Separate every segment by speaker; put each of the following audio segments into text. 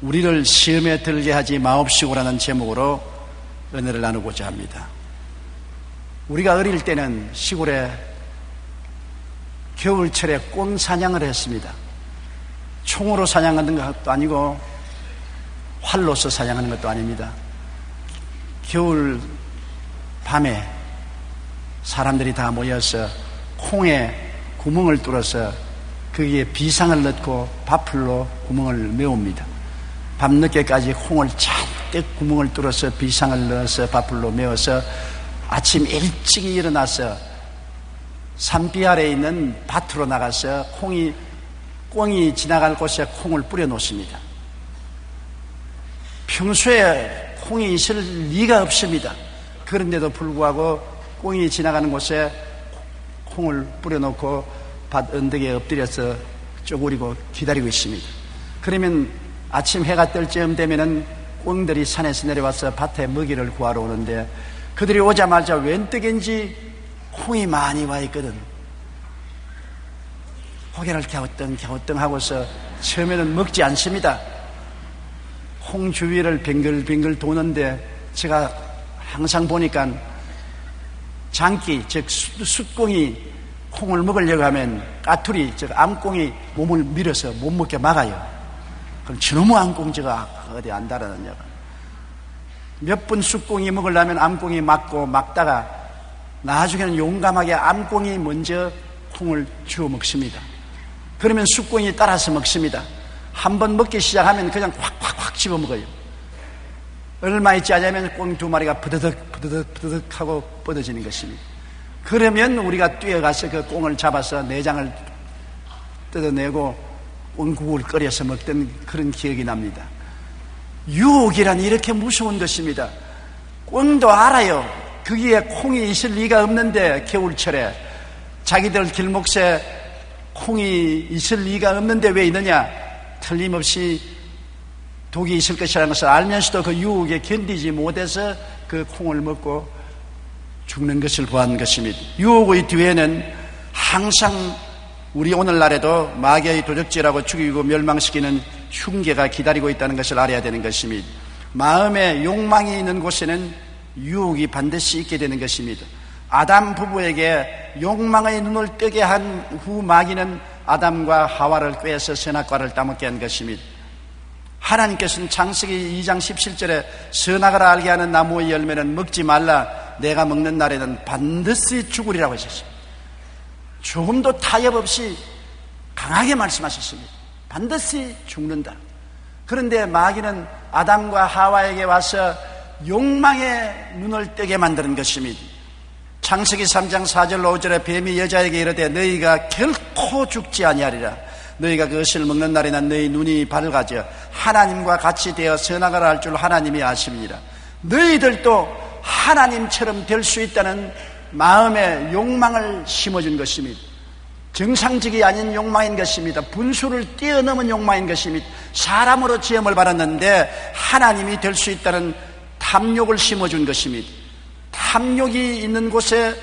Speaker 1: 우리를 시험에 들게 하지 마옵시고라는 제목으로 은혜를 나누고자 합니다. 우리가 어릴 때는 시골에 겨울철에 꿩 사냥을 했습니다. 총으로 사냥하는 것도 아니고 활로서 사냥하는 것도 아닙니다. 겨울 밤에 사람들이 다 모여서 콩에 구멍을 뚫어서 거기에 비상을 넣고 밥풀로 구멍을 메웁니다. 밤늦게까지 콩을 잔뜩 구멍을 뚫어서 비상을 넣어서 밥풀로 메워서 아침 일찍 일어나서 산비 아래에 있는 밭으로 나가서 꿩이 지나갈 곳에 콩을 뿌려 놓습니다. 평소에 콩이 있을 리가 없습니다. 그런데도 불구하고 꿩이 지나가는 곳에 콩을 뿌려 놓고 밭 언덕에 엎드려서 쪼그리고 기다리고 있습니다. 그러면 아침 해가 뜰 즈음 되면은 꿩들이 산에서 내려와서 밭에 먹이를 구하러 오는데 그들이 오자마자 웬떡인지 콩이 많이 와 있거든. 고개를 갸우뚱 하고서 처음에는 먹지 않습니다. 콩 주위를 빙글빙글 도는데 제가 항상 보니까 장기, 즉 숫꽁이 콩을 먹으려고 하면 까투리, 즉 암꽁이 몸을 밀어서 못 먹게 막아요. 그럼 저놈의 암꽁 저거 어디 안 달아놨냐고. 몇 분 숫꽁이 먹으려면 암꽁이 막다가 나중에는 용감하게 암꽁이 먼저 콩을 주워 먹습니다. 그러면 숫꽁이 따라서 먹습니다. 한번 먹기 시작하면 그냥 확 집어 먹어요. 얼마 있지 않으면 꽁 두 마리가 부드득 하고 뻗어지는 것입니다. 그러면 우리가 뛰어가서 그 꽁을 잡아서 내장을 뜯어내고 꽁국을 끓여서 먹던 그런 기억이 납니다. 유혹이란 이렇게 무서운 것입니다. 꽁도 알아요. 거기에 콩이 있을 리가 없는데 겨울철에 자기들 길목에 콩이 있을 리가 없는데 왜 있느냐? 틀림없이 독이 있을 것이라는 것을 알면서도 그 유혹에 견디지 못해서 그 콩을 먹고 죽는 것을 보았는 것입니다. 유혹의 뒤에는 항상 우리 오늘날에도 마귀의 도적질하고 죽이고 멸망시키는 흉계가 기다리고 있다는 것을 알아야 되는 것입니다. 마음에 욕망이 있는 곳에는 유혹이 반드시 있게 되는 것입니다. 아담 부부에게 욕망의 눈을 뜨게 한 후 마귀는 아담과 하와를 꾀해서 선악과를 따먹게 한 것입니다. 하나님께서는 창세기 2장 17절에 선악을 알게 하는 나무의 열매는 먹지 말라, 내가 먹는 날에는 반드시 죽으리라고 하셨습니다. 조금도 타협 없이 강하게 말씀하셨습니다. 반드시 죽는다. 그런데 마귀는 아담과 하와에게 와서 욕망의 눈을 뜨게 만드는 것입니다. 창세기 3장 4절 5절에 뱀이 여자에게 이르되 너희가 결코 죽지 아니하리라. 너희가 그것을 먹는 날에는 너희 눈이 밝아져 하나님과 같이 되어 선악을 알 줄 하나님이 아십니다. 너희들도 하나님처럼 될 수 있다는 마음의 욕망을 심어준 것입니다. 정상적이 아닌 욕망인 것입니다. 분수를 뛰어넘은 욕망인 것입니다. 사람으로 지음을 받았는데 하나님이 될 수 있다는 탐욕을 심어준 것입니다. 탐욕이 있는 곳에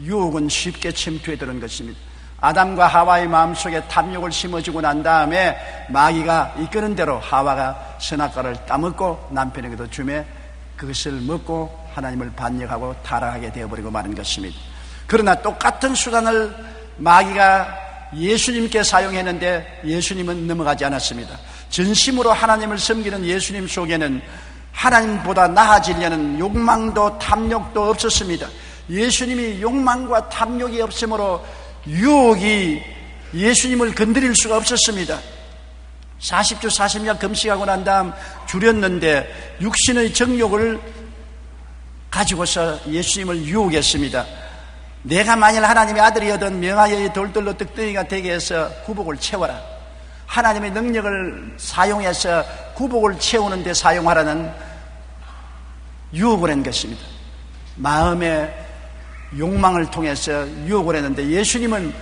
Speaker 1: 유혹은 쉽게 침투해 들어온 것입니다. 아담과 하와의 마음속에 탐욕을 심어주고 난 다음에 마귀가 이끄는 대로 하와가 선악과를 따먹고 남편에게도 주매 그것을 먹고 하나님을 반역하고 타락하게 되어버리고 마는 것입니다. 그러나 똑같은 수단을 마귀가 예수님께 사용했는데 예수님은 넘어가지 않았습니다. 전심으로 하나님을 섬기는 예수님 속에는 하나님보다 나아지려는 욕망도 탐욕도 없었습니다. 예수님이 욕망과 탐욕이 없으므로 유혹이 예수님을 건드릴 수가 없었습니다. 40주 40년 금식하고 난 다음 줄였는데 육신의 정욕을 가지고서 예수님을 유혹했습니다. 내가 만일 하나님의 아들이어든 명하여의 돌들로 떡덩이가 되게 해서 구복을 채워라. 하나님의 능력을 사용해서 구복을 채우는 데 사용하라는 유혹을 한 것입니다. 마음의 욕망을 통해서 유혹을 했는데 예수님은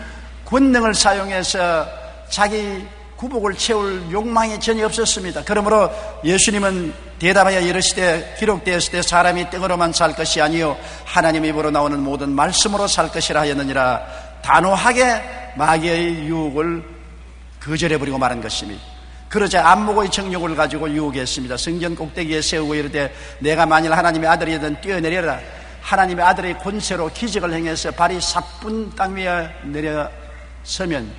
Speaker 1: 권능을 사용해서 자기 구복을 채울 욕망이 전혀 없었습니다. 그러므로 예수님은 대답하여 이르시되 기록되었을 때 사람이 떡으로만 살 것이 아니요 하나님의 입으로 나오는 모든 말씀으로 살 것이라 하였느니라. 단호하게 마귀의 유혹을 거절해버리고 말한 것입니다. 그러자 안목의 정욕을 가지고 유혹했습니다. 성전 꼭대기에 세우고 이르되 내가 만일 하나님의 아들이든 뛰어내려라. 하나님의 아들의 권세로 기적을 행해서 발이 사뿐 땅 위에 내려서면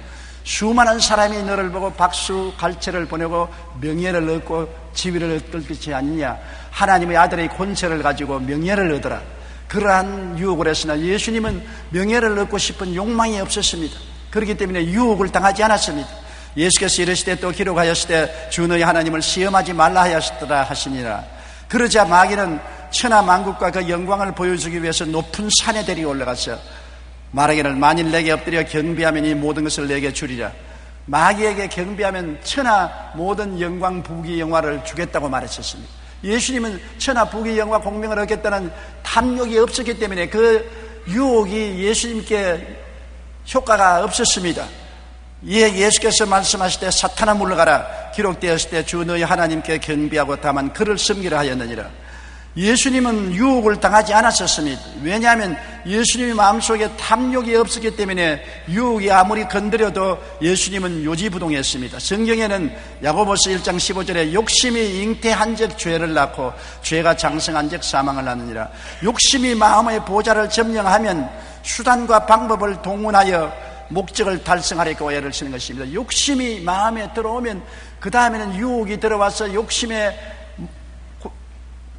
Speaker 1: 수많은 사람이 너를 보고 박수 갈채를 보내고 명예를 얻고 지위를 얻을 것이 아니냐. 하나님의 아들의 권세를 가지고 명예를 얻어라. 그러한 유혹을 했으나 예수님은 명예를 얻고 싶은 욕망이 없었습니다. 그렇기 때문에 유혹을 당하지 않았습니다. 예수께서 이르시되 또 기록하였으되 주 너희 하나님을 시험하지 말라 하였더라 하시니라. 그러자 마귀는 천하 만국과 그 영광을 보여주기 위해서 높은 산에 데리고 올라가서 말하기를 만일 내게 엎드려 경배하면 이 모든 것을 내게 주리라. 마귀에게 경배하면 천하 모든 영광 부귀 영화를 주겠다고 말했었습니다. 예수님은 천하 부귀 영화 공명을 얻겠다는 탐욕이 없었기 때문에 그 유혹이 예수님께 효과가 없었습니다. 이에 예수께서 말씀하실 때 사탄아 물러가라. 기록되었을 때 주 너희 하나님께 경배하고 다만 그를 섬기라 하였느니라. 예수님은 유혹을 당하지 않았었습니다. 왜냐하면 예수님의 마음속에 탐욕이 없었기 때문에 유혹이 아무리 건드려도 예수님은 요지부동했습니다. 성경에는 야고보서 1장 15절에 욕심이 잉태한 적 죄를 낳고 죄가 장성한 적 사망을 낳느니라. 욕심이 마음의 보좌를 점령하면 수단과 방법을 동원하여 목적을 달성하려고 애를 쓰는 것입니다. 욕심이 마음에 들어오면 그 다음에는 유혹이 들어와서 욕심에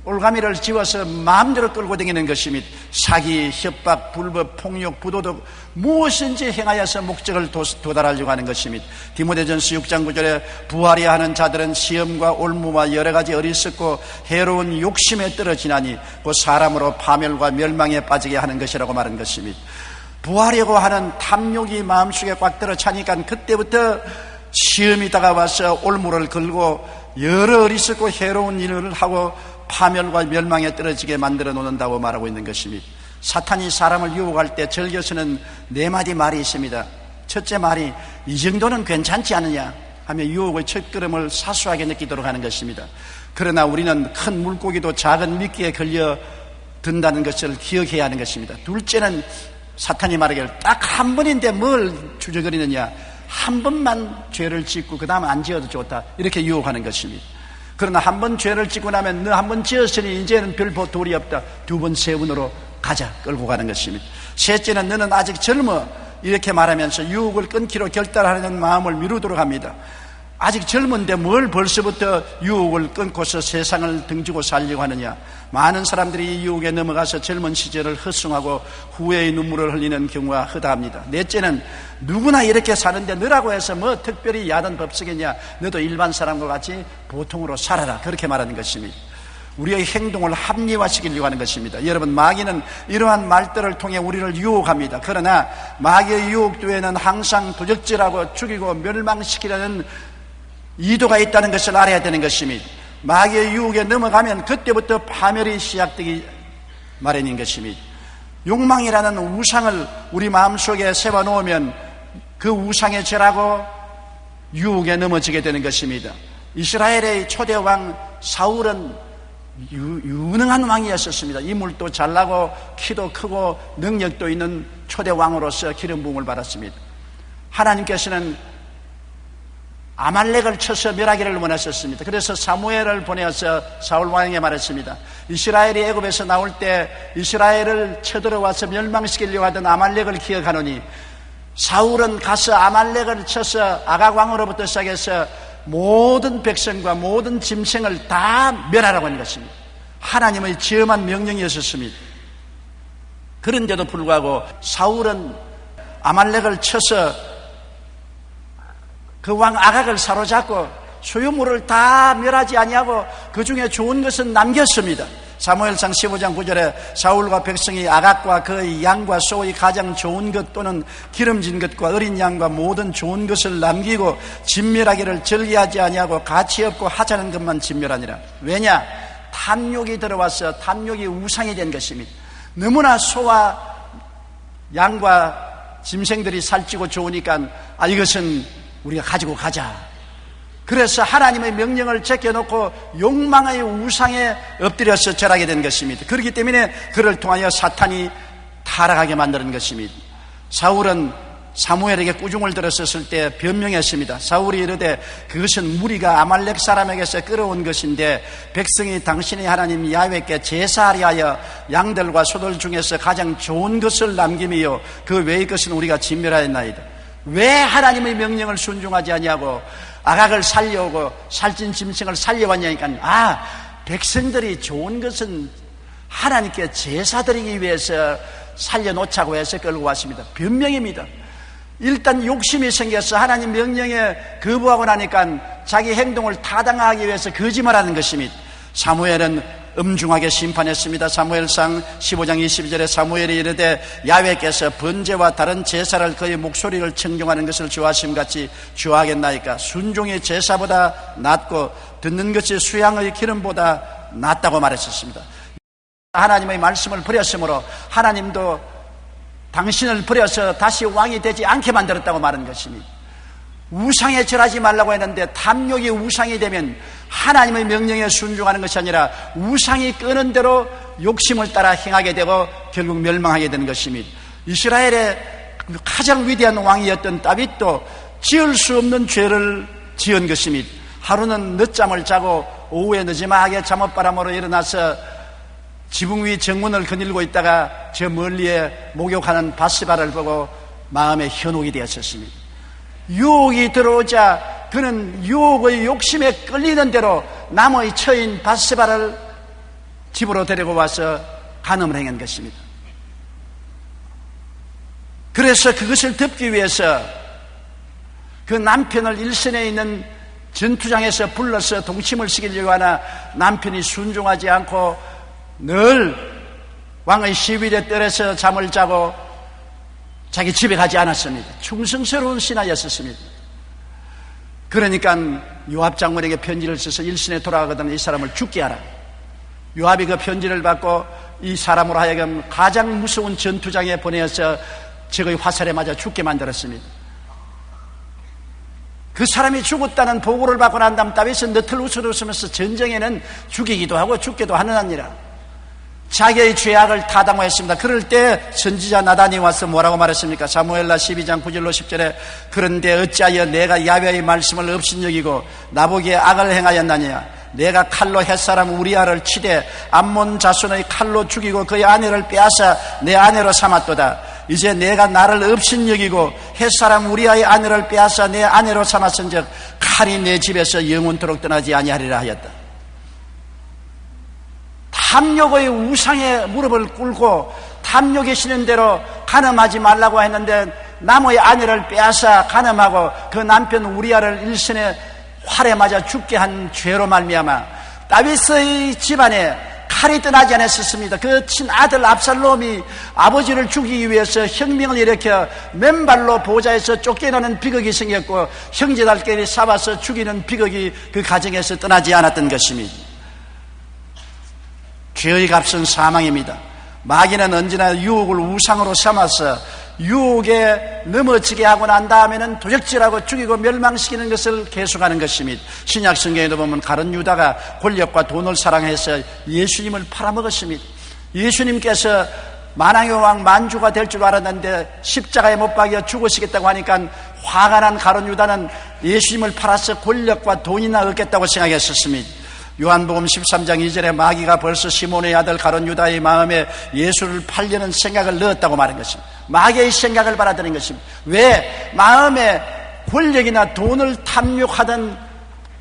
Speaker 1: 올가미를 지워서 마음대로 끌고 다니는 것입니다. 사기, 협박, 불법, 폭력, 부도덕 무엇인지 행하여서 목적을 도달하려고 하는 것입니다. 디모데전서 6장 9절에 부하려 하는 자들은 시험과 올무와 여러 가지 어리석고 해로운 욕심에 떨어지나니 그 사람으로 파멸과 멸망에 빠지게 하는 것이라고 말한 것입니다. 부하려고 하는 탐욕이 마음속에 꽉 들어 차니까 그때부터 시험이 다가와서 올무를 걸고 여러 어리석고 해로운 일을 하고 파멸과 멸망에 떨어지게 만들어 놓는다고 말하고 있는 것입니다. 사탄이 사람을 유혹할 때 절교서는 4마디 말이 있습니다. 첫째 말이 이 정도는 괜찮지 않느냐 하며 유혹의 첫걸음을 사소하게 느끼도록 하는 것입니다. 그러나 우리는 큰 물고기도 작은 미끼에 걸려 든다는 것을 기억해야 하는 것입니다. 둘째는 사탄이 말하기를 딱 한 번인데 뭘 주저거리느냐, 한 번만 죄를 짓고 그 다음 안 지어도 좋다 이렇게 유혹하는 것입니다. 그러나 한 번 죄를 짓고 나면 너 한 번 지었으니 이제는 별 도리 없다. 2번, 3번으로 가자 끌고 가는 것입니다. 셋째는 너는 아직 젊어 이렇게 말하면서 유혹을 끊기로 결단하는 마음을 미루도록 합니다. 아직 젊은데 뭘 벌써부터 유혹을 끊고서 세상을 등지고 살려고 하느냐. 많은 사람들이 이 유혹에 넘어가서 젊은 시절을 헛숭하고 후회의 눈물을 흘리는 경우가 허다합니다. 넷째는 누구나 이렇게 사는데 너라고 해서 뭐 특별히 야단 법석이냐, 너도 일반 사람과 같이 보통으로 살아라 그렇게 말하는 것입니다. 우리의 행동을 합리화시키려고 하는 것입니다. 여러분, 마귀는 이러한 말들을 통해 우리를 유혹합니다. 그러나 마귀의 유혹도에는 항상 도적질하고 죽이고 멸망시키려는 이도가 있다는 것을 알아야 되는 것입니다. 마귀의 유혹에 넘어가면 그때부터 파멸이 시작되기 마련인 것입니다. 욕망이라는 우상을 우리 마음속에 세워놓으면 그 우상에 절하고 유혹에 넘어지게 되는 것입니다. 이스라엘의 초대왕 사울은 유능한 왕이었었습니다. 인물도 잘나고 키도 크고 능력도 있는 초대왕으로서 기름 부음을 받았습니다. 하나님께서는 아말렉을 쳐서 멸하기를 원하셨습니다. 그래서 사무엘을 보내어서 사울 왕에게 말했습니다. 이스라엘이 애굽에서 나올 때 이스라엘을 쳐들어와서 멸망시키려고 하던 아말렉을 기억하노니 사울은 가서 아말렉을 쳐서 아각 왕으로부터 시작해서 모든 백성과 모든 짐승을 다 멸하라고 하는 것입니다. 하나님의 지엄한 명령이었습니다. 그런데도 불구하고 사울은 아말렉을 쳐서 그 왕 아각을 사로잡고 소유물을 다 멸하지 아니하고 그 중에 좋은 것은 남겼습니다. 사무엘상 15장 9절에 사울과 백성이 아각과 그 양과 소의 가장 좋은 것 또는 기름진 것과 어린 양과 모든 좋은 것을 남기고 진멸하기를 절개하지 아니하고 가치 없고 하찮은 것만 진멸하니라. 왜냐? 탐욕이 들어와서 탐욕이 우상이 된 것입니다. 너무나 소와 양과 짐승들이 살찌고 좋으니까 이것은 우리가 가지고 가자. 그래서 하나님의 명령을 제껴놓고 욕망의 우상에 엎드려서 절하게 된 것입니다. 그렇기 때문에 그를 통하여 사탄이 타락하게 만드는 것입니다. 사울은 사무엘에게 꾸중을 들었을 때 변명했습니다. 사울이 이르되 그것은 무리가 아말렉 사람에게서 끌어온 것인데 백성이 당신의 하나님 야훼께 제사하려 하여 양들과 소들 중에서 가장 좋은 것을 남김이요 그 외의 것은 우리가 진멸하였나이다. 왜 하나님의 명령을 순종하지 아니하고 아각을 살려오고 살찐 짐승을 살려왔냐니까 백성들이 좋은 것은 하나님께 제사 드리기 위해서 살려놓자고 해서 끌고 왔습니다. 변명입니다. 일단 욕심이 생겨서 하나님 명령에 거부하고 나니까 자기 행동을 타당하기 위해서 거짓말하는 것입니다. 사무엘은 엄중하게 심판했습니다. 사무엘상 15장 22절에 사무엘이 이르되 야훼께서 번제와 다른 제사를 그의 목소리를 청종하는 것을 좋아하심같이 좋아하겠나이까. 순종의 제사보다 낫고 듣는 것이 수양의 기름보다 낫다고 말했었습니다. 하나님의 말씀을 버렸으므로 하나님도 당신을 버려서 다시 왕이 되지 않게 만들었다고 말한 것입니다. 우상에 절하지 말라고 했는데 탐욕이 우상이 되면 하나님의 명령에 순종하는 것이 아니라 우상이 끄는 대로 욕심을 따라 행하게 되고 결국 멸망하게 되는 것입니다. 이스라엘의 가장 위대한 왕이었던 다윗도 지을 수 없는 죄를 지은 것입니다. 하루는 늦잠을 자고 오후에 늦지막하게 잠옷바람으로 일어나서 지붕 위 정문을 거닐고 있다가 저 멀리에 목욕하는 바스바를 보고 마음에 현혹이 되었었습니다. 유혹이 들어오자 그는 유혹의 욕심에 끌리는 대로 남의 처인 바스바를 집으로 데리고 와서 간음을 행한 것입니다. 그래서 그것을 덮기 위해서 그 남편을 일선에 있는 전투장에서 불러서 동침을 시키려고 하나 남편이 순종하지 않고 늘 왕의 시위에 떨어서 잠을 자고 자기 집에 가지 않았습니다. 충성스러운 신하였었습니다. 그러니까 요압 장군에게 편지를 써서 일신에 돌아가거든 이 사람을 죽게 하라. 요압이 그 편지를 받고 이 사람으로 하여금 가장 무서운 전투장에 보내어서 적의 화살에 맞아 죽게 만들었습니다. 그 사람이 죽었다는 보고를 받고 난 다음 다윗은 너틀 웃으면서 전쟁에는 죽이기도 하고 죽기도 하느니라. 자기의 죄악을 타당화했습니다. 그럴 때 선지자 나단이 와서 뭐라고 말했습니까? 사무엘라 12장 9절로 10절에 그런데 어찌하여 내가 야훼의 말씀을 업신여기고 나보기에 악을 행하였나냐? 내가 칼로 햇사람 우리아를 치되 암몬 자손의 칼로 죽이고 그의 아내를 빼앗아 내 아내로 삼았도다. 이제 내가 나를 업신여기고 햇사람 우리아의 아내를 빼앗아 내 아내로 삼았은즉 칼이 내 집에서 영원토록 떠나지 아니하리라 하였다. 탐욕의 우상에 무릎을 꿇고 탐욕이 시는 대로 간음하지 말라고 했는데 남의 아내를 빼앗아 간음하고 그 남편 우리아를 일선에 활에 맞아 죽게 한 죄로 말미암아 다윗의 집안에 칼이 떠나지 않았었습니다. 그 친아들 압살롬이 아버지를 죽이기 위해서 혁명을 일으켜 맨발로 보좌에서 쫓겨나는 비극이 생겼고 형제들끼리 싸워서 죽이는 비극이 그 가정에서 떠나지 않았던 것입니다. 죄의 값은 사망입니다. 마귀는 언제나 유혹을 우상으로 삼아서 유혹에 넘어지게 하고 난 다음에는 도적질하고 죽이고 멸망시키는 것을 계속하는 것입니다. 신약 성경에도 보면 가룟 유다가 권력과 돈을 사랑해서 예수님을 팔아먹었습니다. 예수님께서 만왕의 왕 만주가 될 줄 알았는데 십자가에 못 박여 죽으시겠다고 하니까 화가 난 가룟 유다는 예수님을 팔아서 권력과 돈이나 얻겠다고 생각했었습니다. 요한복음 13장 2절에 마귀가 벌써 시몬의 아들 가룟 유다의 마음에 예수를 팔려는 생각을 넣었다고 말한 것입니다. 마귀의 생각을 받아들인 것입니다. 왜? 마음에 권력이나 돈을 탐욕하던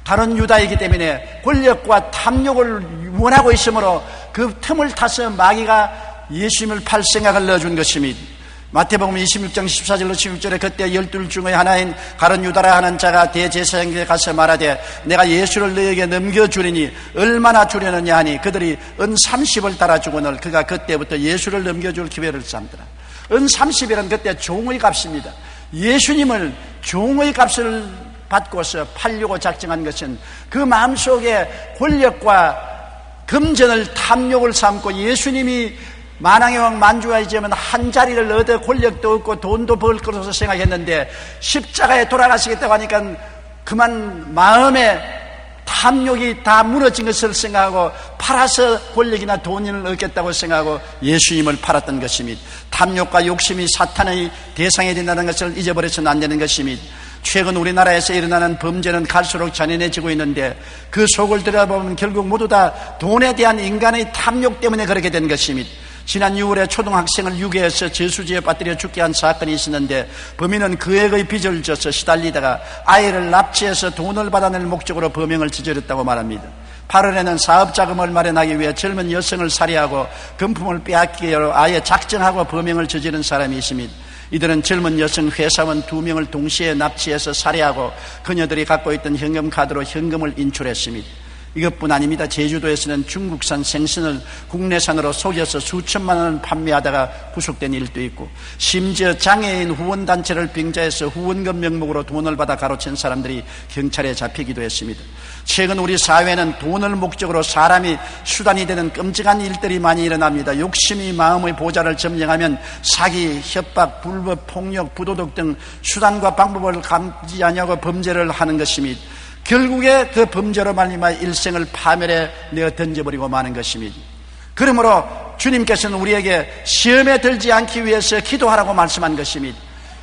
Speaker 1: 가룟 유다이기 때문에 권력과 탐욕을 원하고 있으므로 그 틈을 타서 마귀가 예수님을 팔 생각을 넣어준 것입니다. 마태복음 26장 14절로 16절에 그때 12 중의 하나인 가룟 유다라 하는 자가 대제사장에게 가서 말하되 내가 예수를 너에게 넘겨주리니 얼마나 주려느냐 하니 그들이 은 30을 달아주거늘 그가 그때부터 예수를 넘겨줄 기회를 삼더라. 은 30이란 그때 종의 값입니다. 예수님을 종의 값을 받고서 팔려고 작정한 것은 그 마음속에 권력과 금전을 탐욕을 삼고 예수님이 만왕의 왕 만주가 이제면 한 자리를 얻어 권력도 얻고 돈도 벌 것으로 생각했는데 십자가에 돌아가시겠다고 하니까 그만 마음에 탐욕이 다 무너진 것을 생각하고 팔아서 권력이나 돈을 얻겠다고 생각하고 예수님을 팔았던 것입니다. 탐욕과 욕심이 사탄의 대상이 된다는 것을 잊어버려서는 안 되는 것입니다. 최근 우리나라에서 일어나는 범죄는 갈수록 잔인해지고 있는데 그 속을 들여다보면 결국 모두 다 돈에 대한 인간의 탐욕 때문에 그렇게 된 것입니다. 지난 6월에 초등학생을 유괴해서 저수지에 빠뜨려 죽게 한 사건이 있었는데 범인은 그액의 빚을 져서 시달리다가 아이를 납치해서 돈을 받아낼 목적으로 범행을 저질렀다고 말합니다. 8월에는 사업자금을 마련하기 위해 젊은 여성을 살해하고 금품을 빼앗기 위해 아예 작정하고 범행을 저지른 사람이 있습니다. 이들은 젊은 여성 회사원 2명을 동시에 납치해서 살해하고 그녀들이 갖고 있던 현금카드로 현금을 인출했습니다. 이것뿐 아닙니다. 제주도에서는 중국산 생선을 국내산으로 속여서 수천만 원을 판매하다가 구속된 일도 있고, 심지어 장애인 후원단체를 빙자해서 후원금 명목으로 돈을 받아 가로챈 사람들이 경찰에 잡히기도 했습니다. 최근 우리 사회는 돈을 목적으로 사람이 수단이 되는 끔찍한 일들이 많이 일어납니다. 욕심이 마음의 보좌를 점령하면 사기, 협박, 불법, 폭력, 부도덕 등 수단과 방법을 감지하냐고 범죄를 하는 것입니다. 결국에 그 범죄로 말미암아 일생을 파멸에 내어 던져버리고 마는 것입니다. 그러므로 주님께서는 우리에게 시험에 들지 않기 위해서 기도하라고 말씀한 것입니다.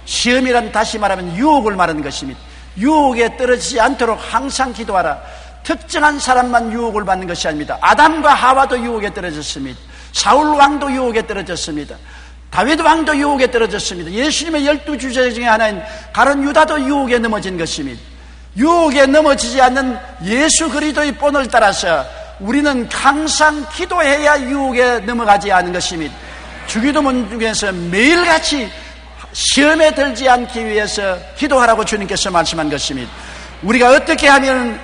Speaker 1: 시험이란 다시 말하면 유혹을 말하는 것입니다. 유혹에 떨어지지 않도록 항상 기도하라. 특정한 사람만 유혹을 받는 것이 아닙니다. 아담과 하와도 유혹에 떨어졌습니다. 사울 왕도 유혹에 떨어졌습니다. 다윗 왕도 유혹에 떨어졌습니다. 예수님의 12주제 중에 하나인 가룟 유다도 유혹에 넘어진 것입니다. 유혹에 넘어지지 않는 예수 그리스도의 본을 따라서 우리는 항상 기도해야 유혹에 넘어가지 않은 것입니다. 주기도문 중에서 매일같이 시험에 들지 않기 위해서 기도하라고 주님께서 말씀한 것입니다. 우리가 어떻게 하면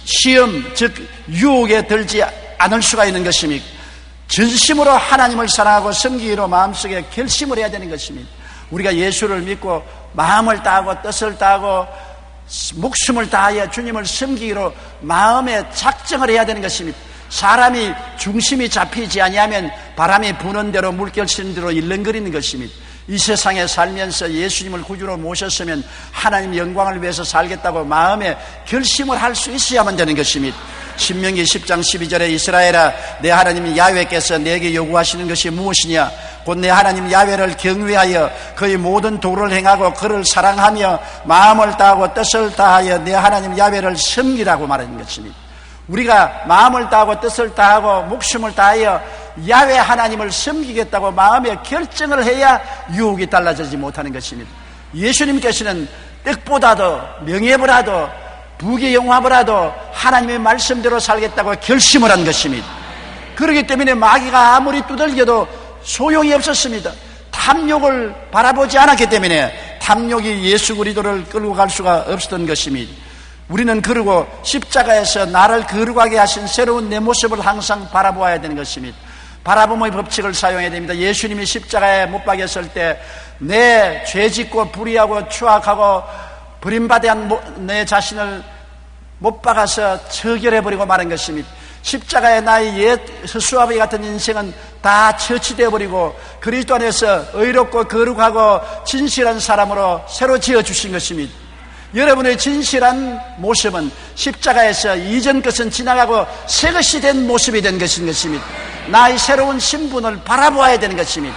Speaker 1: 시험, 즉 유혹에 들지 않을 수가 있는 것입니까? 전심으로 하나님을 사랑하고 섬기기로 마음속에 결심을 해야 되는 것입니다. 우리가 예수를 믿고 마음을 다하고 뜻을 다하고 목숨을 다하여 주님을 섬기기로 마음에 작정을 해야 되는 것입니다. 사람이 중심이 잡히지 아니하면 바람이 부는 대로 물결 쓰는 대로 일렁거리는 것입니다. 이 세상에 살면서 예수님을 구주로 모셨으면 하나님 영광을 위해서 살겠다고 마음에 결심을 할 수 있어야만 되는 것입니다. 신명기 10장 12절에 이스라엘아, 내 하나님 야훼께서 내게 요구하시는 것이 무엇이냐? 곧 내 하나님 야훼를 경외하여 그의 모든 도를 행하고 그를 사랑하며 마음을 다하고 뜻을 다하여 내 하나님 야훼를 섬기라고 말하는 것입니다. 우리가 마음을 다하고 뜻을 다하고 목숨을 다하여 야훼 하나님을 섬기겠다고 마음에 결정을 해야 유혹이 달라지지 못하는 것입니다. 예수님께서는 떡보다도 명예보다도 부귀 영화보다도 하나님의 말씀대로 살겠다고 결심을 한 것입니다. 그렇기 때문에 마귀가 아무리 두들겨도 소용이 없었습니다. 탐욕을 바라보지 않았기 때문에 탐욕이 예수 그리스도를 끌고 갈 수가 없었던 것입니다. 우리는 그리고 십자가에서 나를 거룩하게 하신 새로운 내 모습을 항상 바라보아야 되는 것입니다. 바라봄의 법칙을 사용해야 됩니다. 예수님이 십자가에 못 박였을 때 내 죄짓고 불의하고 추악하고 버림받은 내 자신을 못 박아서 처결해버리고 마는 것입니다. 십자가의 나의 옛 허수아비 같은 인생은 다 처치되어버리고 그리스도 안에서 의롭고 거룩하고 진실한 사람으로 새로 지어주신 것입니다. 여러분의 진실한 모습은 십자가에서 이전 것은 지나가고 새 것이 된 모습이 된 것인 것입니다. 나의 새로운 신분을 바라보아야 되는 것입니다.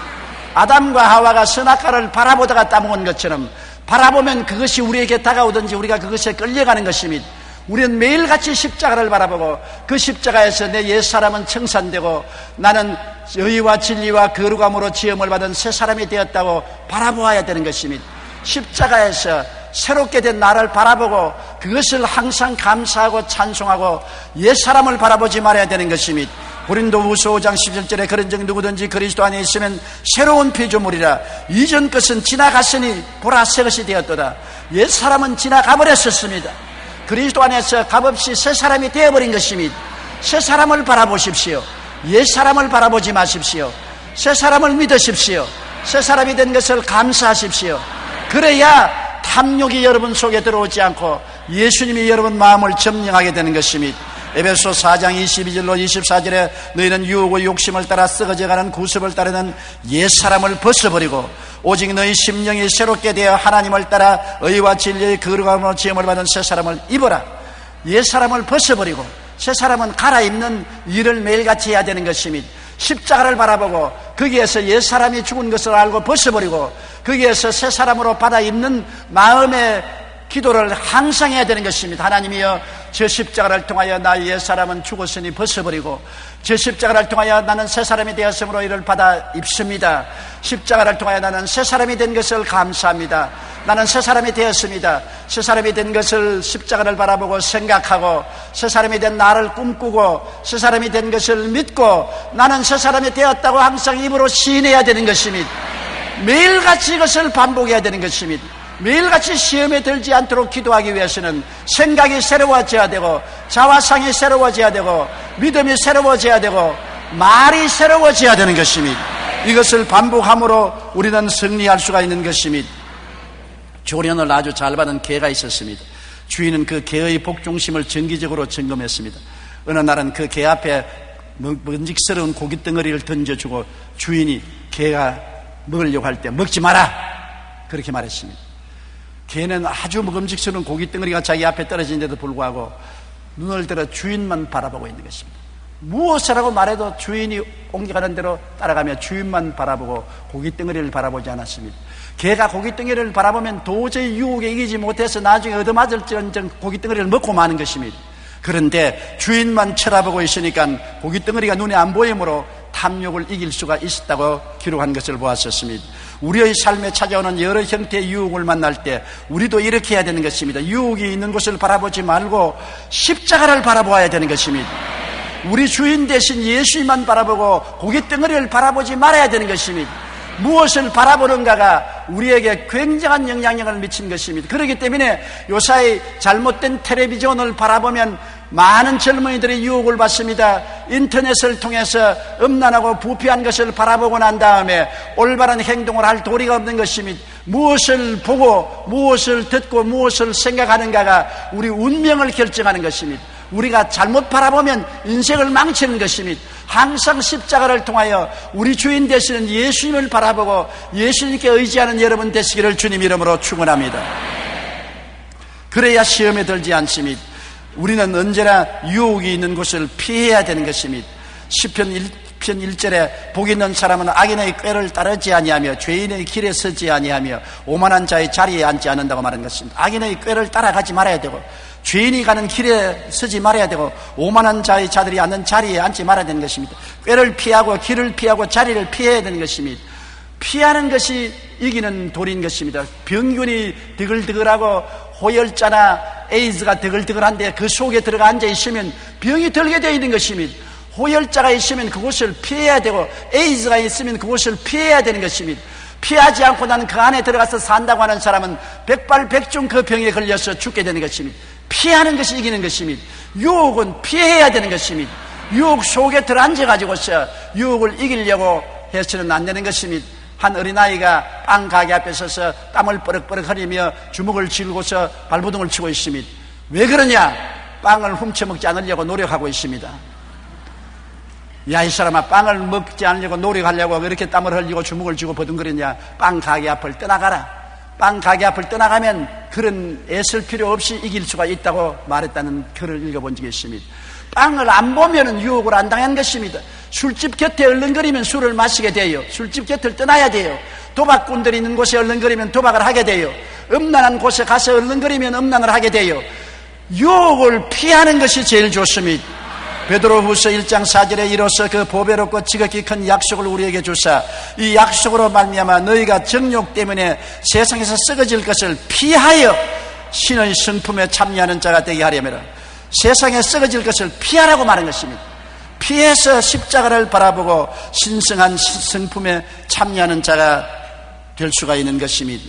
Speaker 1: 아담과 하와가 선악과를 바라보다가 따먹은 것처럼 바라보면 그것이 우리에게 다가오든지 우리가 그것에 끌려가는 것입니다. 우리는 매일같이 십자가를 바라보고 그 십자가에서 내 옛사람은 청산되고 나는 의와 진리와 거룩함으로 지음을 받은 새 사람이 되었다고 바라보아야 되는 것입니다. 십자가에서 새롭게 된 나를 바라보고 그것을 항상 감사하고 찬송하고 옛사람을 바라보지 말아야 되는 것입니다. 고린도후서 5장 17절에 그런즉 누구든지 그리스도 안에 있으면 새로운 피조물이라 이전 것은 지나갔으니 보라 새 것이 되었도다. 옛사람은 지나가버렸었습니다. 그리스도 안에서 값없이 새 사람이 되어버린 것입니다. 새 사람을 바라보십시오. 옛사람을 바라보지 마십시오. 새 사람을 믿으십시오. 새 사람이 된 것을 감사하십시오. 그래야 탐욕이 여러분 속에 들어오지 않고 예수님이 여러분 마음을 점령하게 되는 것입니다. 에베소 4장 22절로 24절에 너희는 유혹의 욕심을 따라 썩어져가는 구습을 따르는 옛사람을 벗어버리고 오직 너희 심령이 새롭게 되어 하나님을 따라 의와 진리의 거룩함으로 지음을 받은 새 사람을 입어라. 옛사람을 벗어버리고 새사람은 갈아입는 일을 매일같이 해야 되는 것입니다. 십자가를 바라보고 거기에서 옛사람이 죽은 것을 알고 벗어버리고 거기에서 새사람으로 받아입는 마음의 기도를 항상 해야 되는 것입니다. 하나님이여, 저 십자가를 통하여 나의 옛사람은 죽었으니 벗어버리고 저 십자가를 통하여 나는 새사람이 되었으므로 이를 받아 입습니다. 십자가를 통하여 나는 새사람이 된 것을 감사합니다. 나는 새사람이 되었습니다. 새사람이 된 것을 십자가를 바라보고 생각하고 새사람이 된 나를 꿈꾸고 새사람이 된 것을 믿고 나는 새사람이 되었다고 항상 입으로 시인해야 되는 것입니다. 매일같이 이것을 반복해야 되는 것입니다. 매일같이 시험에 들지 않도록 기도하기 위해서는 생각이 새로워져야 되고 자화상이 새로워져야 되고 믿음이 새로워져야 되고 말이 새로워져야 되는 것입니다. 이것을 반복함으로 우리는 승리할 수가 있는 것입니다. 조련을 아주 잘 받은 개가 있었습니다. 주인은 그 개의 복종심을 정기적으로 점검했습니다. 어느 날은 그 개 앞에 먹음직스러운 고깃덩어리를 던져주고 주인이 개가 먹으려고 할 때 먹지 마라 그렇게 말했습니다. 개는 아주 먹음직스러운 고깃덩어리가 자기 앞에 떨어진데도 불구하고 눈을 들어 주인만 바라보고 있는 것입니다. 무엇이라고 말해도 주인이 옮겨가는 대로 따라가며 주인만 바라보고 고깃덩어리를 바라보지 않았습니다. 개가 고깃덩어리를 바라보면 도저히 유혹에 이기지 못해서 나중에 얻어맞을지언정 고깃덩어리를 먹고 마는 것입니다. 그런데 주인만 쳐다보고 있으니까 고깃덩어리가 눈에 안 보이므로 탐욕을 이길 수가 있었다고 기록한 것을 보았었습니다. 우리의 삶에 찾아오는 여러 형태의 유혹을 만날 때 우리도 이렇게 해야 되는 것입니다. 유혹이 있는 곳을 바라보지 말고 십자가를 바라보아야 되는 것입니다. 우리 주인 대신 예수님만 바라보고 고깃덩어리를 바라보지 말아야 되는 것입니다. 무엇을 바라보는가가 우리에게 굉장한 영향력을 미친 것입니다. 그렇기 때문에 요사이 잘못된 텔레비전을 바라보면 많은 젊은이들이 유혹을 받습니다. 인터넷을 통해서 음란하고 부패한 것을 바라보고 난 다음에 올바른 행동을 할 도리가 없는 것입니다. 무엇을 보고 무엇을 듣고 무엇을 생각하는가가 우리 운명을 결정하는 것입니다. 우리가 잘못 바라보면 인생을 망치는 것입니다. 항상 십자가를 통하여 우리 주인 되시는 예수님을 바라보고 예수님께 의지하는 여러분 되시기를 주님 이름으로 축원합니다. 그래야 시험에 들지 않습니다. 우리는 언제나 유혹이 있는 곳을 피해야 되는 것입니다. 시편 1절에 복 있는 사람은 악인의 꾀를 따르지 아니하며 죄인의 길에 서지 아니하며 오만한 자의 자리에 앉지 않는다고 말한 것입니다. 악인의 꾀를 따라가지 말아야 되고 죄인이 가는 길에 서지 말아야 되고 오만한 자의 자들이 앉는 자리에 앉지 말아야 되는 것입니다. 꾀를 피하고 길을 피하고 자리를 피해야 되는 것입니다. 피하는 것이 이기는 도리인 것입니다. 병균이 드글드글하고 호열자나 에이즈가 드글드글한데 그 속에 들어가 앉아 있으면 병이 들게 되어 있는 것입니다. 호열자가 있으면 그곳을 피해야 되고 에이즈가 있으면 그곳을 피해야 되는 것입니다. 피하지 않고 나는 그 안에 들어가서 산다고 하는 사람은 백발백중 그 병에 걸려서 죽게 되는 것입니다. 피하는 것이 이기는 것입니다. 유혹은 피해야 되는 것입니다. 유혹 속에 들어앉아가지고서 유혹을 이기려고 해서는 안 되는 것입니다. 한 어린아이가 빵 가게 앞에 서서 땀을 뻘럭뻘럭 흘리며 주먹을 쥐고서 발버둥을 치고 있습니다. 왜 그러냐? 빵을 훔쳐먹지 않으려고 노력하고 있습니다. 야, 이 사람아, 빵을 먹지 않으려고 노력하려고 그렇게 땀을 흘리고 주먹을 쥐고 버둥거리냐? 빵 가게 앞을 떠나가라. 빵 가게 앞을 떠나가면 그런 애쓸 필요 없이 이길 수가 있다고 말했다는 글을 읽어본 적이 있습니다. 빵을 안 보면 유혹을 안 당한 것입니다. 술집 곁에 얼른거리면 술을 마시게 돼요. 술집 곁을 떠나야 돼요. 도박꾼들이 있는 곳에 얼른거리면 도박을 하게 돼요. 음란한 곳에 가서 얼른거리면 음란을 하게 돼요. 유혹을 피하는 것이 제일 좋습니다. 베드로후서 1장 4절에 이로써 그 보배롭고 지극히 큰 약속을 우리에게 주사 이 약속으로 말미암아 너희가 정욕 때문에 세상에서 썩어질 것을 피하여 신의 성품에 참여하는 자가 되게 하려면 세상에 썩어질 것을 피하라고 말한 것입니다. 피해서 십자가를 바라보고 신성한 성품에 참여하는 자가 될 수가 있는 것입니다.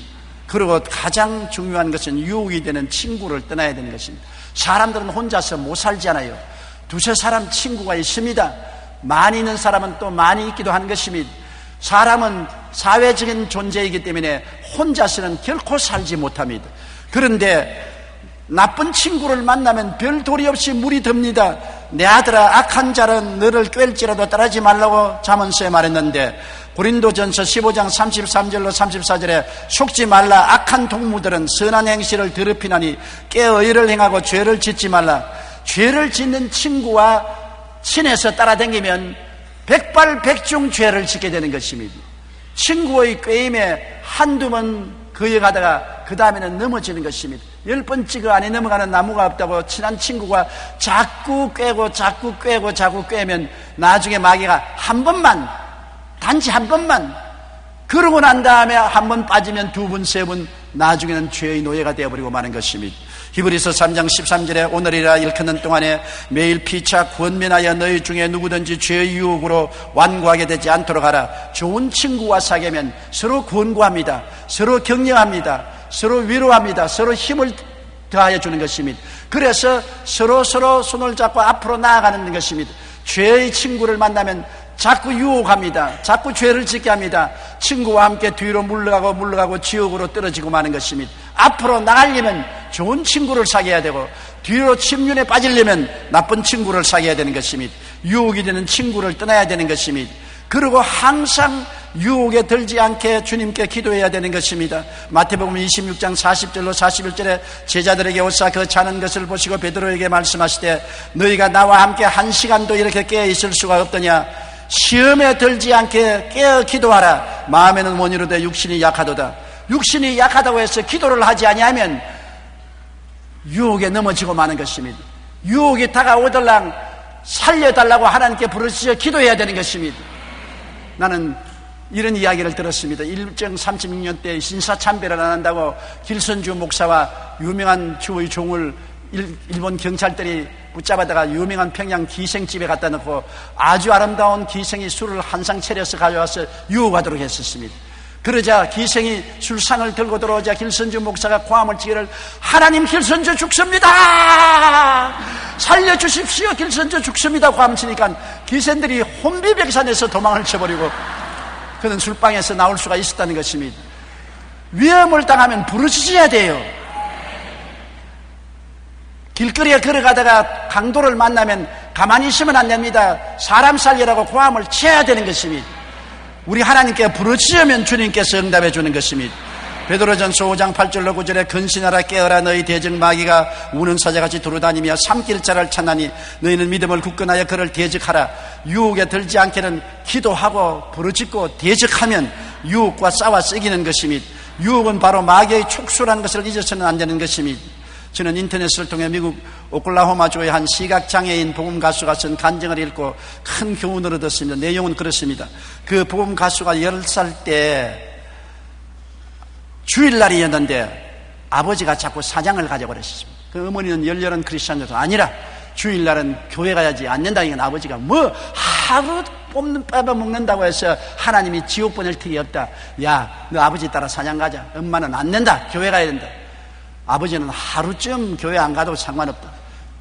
Speaker 1: 그리고 가장 중요한 것은 유혹이 되는 친구를 떠나야 되는 것입니다. 사람들은 혼자서 못 살잖아요. 두세 사람 친구가 있습니다. 많이 있는 사람은 또 많이 있기도 하는 것입니다. 사람은 사회적인 존재이기 때문에 혼자서는 결코 살지 못합니다. 그런데 나쁜 친구를 만나면 별 도리 없이 물이 듭니다. 내 아들아, 악한 자는 너를 꿰을지라도 따르지 말라고 잠언서에 말했는데 고린도전서 15장 33절로 34절에 속지 말라. 악한 동무들은 선한 행실을 더럽히나니 깨어 의를 행하고 죄를 짓지 말라. 죄를 짓는 친구와 친해서 따라다니면 백발백중 죄를 짓게 되는 것입니다. 친구의 꾀임에 한두 번 거역하다가 그 다음에는 넘어지는 것입니다. 10번 찍어 안에 넘어가는 나무가 없다고 친한 친구가 자꾸 꾀고 자꾸 꾀고 자꾸 꾀면 나중에 마귀가 한 번만, 단지 한 번만, 그러고 난 다음에 한 번 빠지면 두 번, 세 번, 나중에는 죄의 노예가 되어버리고 마는 것입니다. 히브리서 3장 13절에 오늘이라 일컫는 동안에 매일 피차 권면하여 너희 중에 누구든지 죄의 유혹으로 완고하게 되지 않도록 하라. 좋은 친구와 사귀면 서로 권고합니다. 서로 격려합니다. 서로 위로합니다. 서로 힘을 더하여 주는 것입니다. 그래서 서로 손을 잡고 앞으로 나아가는 것입니다. 죄의 친구를 만나면 자꾸 유혹합니다. 자꾸 죄를 짓게 합니다. 친구와 함께 뒤로 물러가고 지옥으로 떨어지고 마는 것입니다. 앞으로 나가려면 좋은 친구를 사귀어야 되고, 뒤로 침륜에 빠지려면 나쁜 친구를 사귀어야 되는 것입니다. 유혹이 되는 친구를 떠나야 되는 것입니다. 그리고 항상 유혹에 들지 않게 주님께 기도해야 되는 것입니다. 마태복음 26장 40절로 41절에 제자들에게 오사 그 자는 것을 보시고 베드로에게 말씀하시되 너희가 나와 함께 1시간도 이렇게 깨어 있을 수가 없더냐. 시험에 들지 않게 깨어 기도하라. 마음에는 원이로되 육신이 약하도다. 육신이 약하다고 해서 기도를 하지 아니하면 유혹에 넘어지고 마는 것입니다. 유혹이 다가오들랑 살려달라고 하나님께 부르짖어 기도해야 되는 것입니다. 나는 이런 이야기를 들었습니다. 일정 36년 때 신사참배를 안 한다고 길선주 목사와 유명한 주의 종을 일본 경찰들이 붙잡아다가 유명한 평양 기생집에 갖다 놓고 아주 아름다운 기생이 술을 한 상 차려서 가져와서 유혹하도록 했었습니다. 그러자 기생이 술상을 들고 들어오자 길선주 목사가 고함을 치기를 하나님 길선주 죽습니다. 살려주십시오. 길선주 죽습니다. 고함 치니까 기생들이 혼비백산에서 도망을 쳐버리고 그는 술방에서 나올 수가 있었다는 것입니다. 위험을 당하면 부르짖어야 돼요. 길거리에 걸어가다가 강도를 만나면 가만히 있으면 안 됩니다. 사람 살리라고 고함을 쳐야 되는 것입니다. 우리 하나님께 부르짖으면 주님께서 응답해 주는 것입니다. 베드로전서 5장 8절로 9절에 근신하라 깨어라 너희 대적 마귀가 우는 사자같이 두루다니며 삼킬 자를 찾나니 너희는 믿음을 굳건하여 그를 대적하라. 유혹에 들지 않게는 기도하고 부르짖고 대적하면 유혹과 싸워서 이기는 것입니다. 유혹은 바로 마귀의 촉수라는 것을 잊어서는 안 되는 것입니다. 저는 인터넷을 통해 미국 오클라호마주의 한 시각장애인 복음 가수가 쓴 간증을 읽고 큰 교훈을 얻었습니다. 내용은 그렇습니다. 그 복음 가수가 10살 때 주일날이었는데 아버지가 자꾸 사장을 가져버렸습니다. 그 어머니는 열렬한 크리스찬이어서 아니라 주일날은 교회 가야지 안 된다. 이건 아버지가 뭐 하루 뽑아먹는다고 해서 하나님이 지옥 보낼 턱이 없다. 야, 너 아버지 따라 사냥 가자. 엄마는 안 된다. 교회 가야 된다. 아버지는 하루쯤 교회 안 가도 상관없다.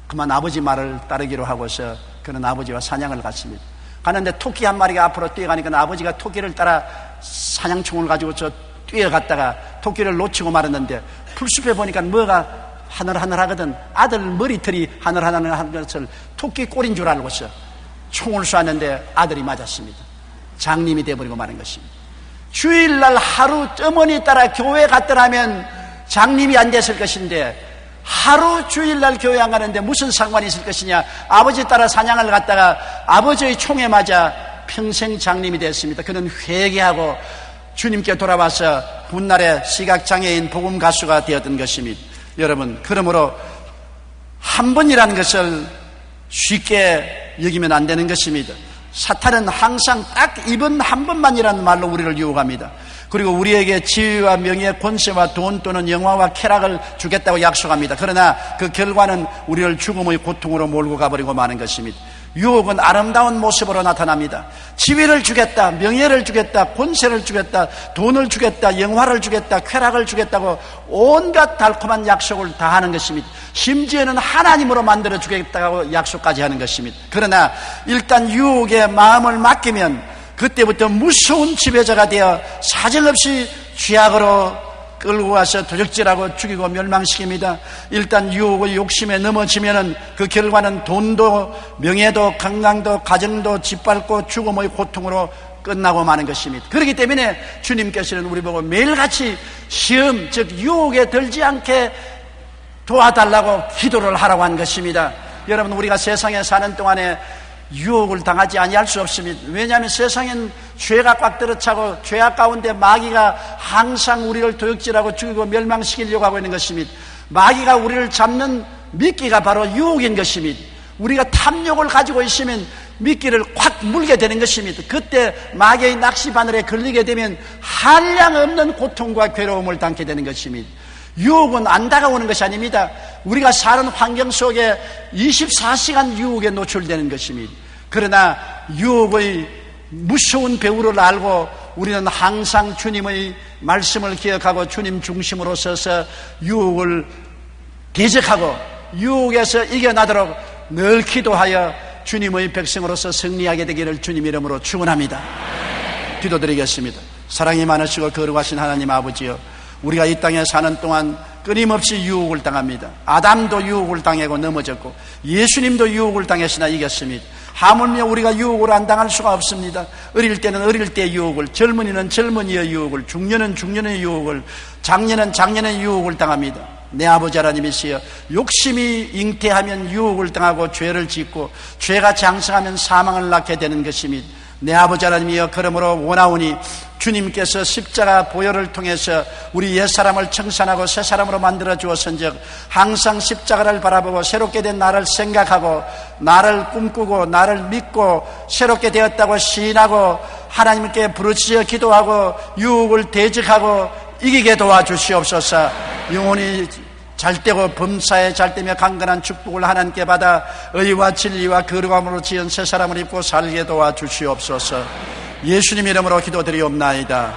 Speaker 1: 그만 아버지 말을 따르기로 하고서 그는 아버지와 사냥을 갔습니다. 가는데 토끼 한 마리가 앞으로 뛰어가니까 아버지가 토끼를 따라 사냥총을 가지고 뛰어갔다가 토끼를 놓치고 말았는데 풀숲에 보니까 뭐가 하늘하늘하거든. 아들 머리털이 하늘하늘한 것을 토끼 꼴인 줄 알고서 총을 쏘았는데 아들이 맞았습니다. 장님이 되어버리고 마는 것입니다. 주일날 하루 어머니 따라 교회 갔더라면 장님이 안 됐을 것인데 하루 주일날 교회 안 가는데 무슨 상관이 있을 것이냐. 아버지 따라 사냥을 갔다가 아버지의 총에 맞아 평생 장님이 됐습니다. 그는 회개하고 주님께 돌아와서 훗날에 시각장애인 복음 가수가 되었던 것입니다. 여러분, 그러므로 한 번이라는 것을 쉽게 여기면 안 되는 것입니다. 사탄은 항상 딱 이번 한 번만이라는 말로 우리를 유혹합니다. 그리고 우리에게 지위와 명예, 권세와 돈 또는 영화와 쾌락을 주겠다고 약속합니다. 그러나 그 결과는 우리를 죽음의 고통으로 몰고 가버리고 마는 것입니다. 유혹은 아름다운 모습으로 나타납니다. 지위를 주겠다, 명예를 주겠다, 권세를 주겠다, 돈을 주겠다, 영화를 주겠다, 쾌락을 주겠다고 온갖 달콤한 약속을 다 하는 것입니다. 심지어는 하나님으로 만들어 주겠다고 약속까지 하는 것입니다. 그러나 일단 유혹에 마음을 맡기면 그때부터 무서운 지배자가 되어 사정없이 쥐약으로 끌고 와서 도적질하고 죽이고 멸망시킵니다. 일단 유혹의 욕심에 넘어지면은 그 결과는 돈도 명예도 건강도 가정도 짓밟고 죽음의 고통으로 끝나고 마는 것입니다. 그렇기 때문에 주님께서는 우리 보고 매일같이 시험, 즉 유혹에 들지 않게 도와달라고 기도를 하라고 한 것입니다. 여러분, 우리가 세상에 사는 동안에 유혹을 당하지 아니할 수 없습니다. 왜냐하면 세상엔 죄가 꽉 들어차고 죄악 가운데 마귀가 항상 우리를 도역질하고 죽이고 멸망시키려고 하고 있는 것입니다. 마귀가 우리를 잡는 미끼가 바로 유혹인 것입니다. 우리가 탐욕을 가지고 있으면 미끼를 확 물게 되는 것입니다. 그때 마귀의 낚시바늘에 걸리게 되면 한량없는 고통과 괴로움을 당게 되는 것입니다. 유혹은 안 다가오는 것이 아닙니다. 우리가 사는 환경 속에 24시간 유혹에 노출되는 것입니다. 그러나 유혹의 무서운 배후를 알고 우리는 항상 주님의 말씀을 기억하고 주님 중심으로 서서 유혹을 대적하고 유혹에서 이겨나도록 늘 기도하여 주님의 백성으로서 승리하게 되기를 주님 이름으로 축원합니다. 기도드리겠습니다. 사랑이 많으시고 거룩하신 하나님 아버지여, 우리가 이 땅에 사는 동안 끊임없이 유혹을 당합니다. 아담도 유혹을 당하고 넘어졌고 예수님도 유혹을 당했으나 이겼습니다. 하물며 우리가 유혹을 안 당할 수가 없습니다. 어릴 때는 어릴 때의 유혹을, 젊은이는 젊은이의 유혹을, 중년은 중년의 유혹을, 장년은 장년의 유혹을 당합니다. 내 아버지 하나님이시여, 욕심이 잉태하면 유혹을 당하고 죄를 짓고 죄가 장성하면 사망을 낳게 되는 것입니다. 내 아버지 하나님이여, 그러므로 원하오니 주님께서 십자가 보혈을 통해서 우리 옛사람을 청산하고 새사람으로 만들어 주었은즉 항상 십자가를 바라보고 새롭게 된 나를 생각하고 나를 꿈꾸고 나를 믿고 새롭게 되었다고 시인하고 하나님께 부르짖어 기도하고 유혹을 대적하고 이기게 도와주시옵소서. 영혼이 잘되고 범사에 잘되며 강건한 축복을 하나님께 받아 의와 진리와 거룩함으로 지은 새 사람을 입고 살게 도와주시옵소서. 예수님 이름으로 기도드리옵나이다.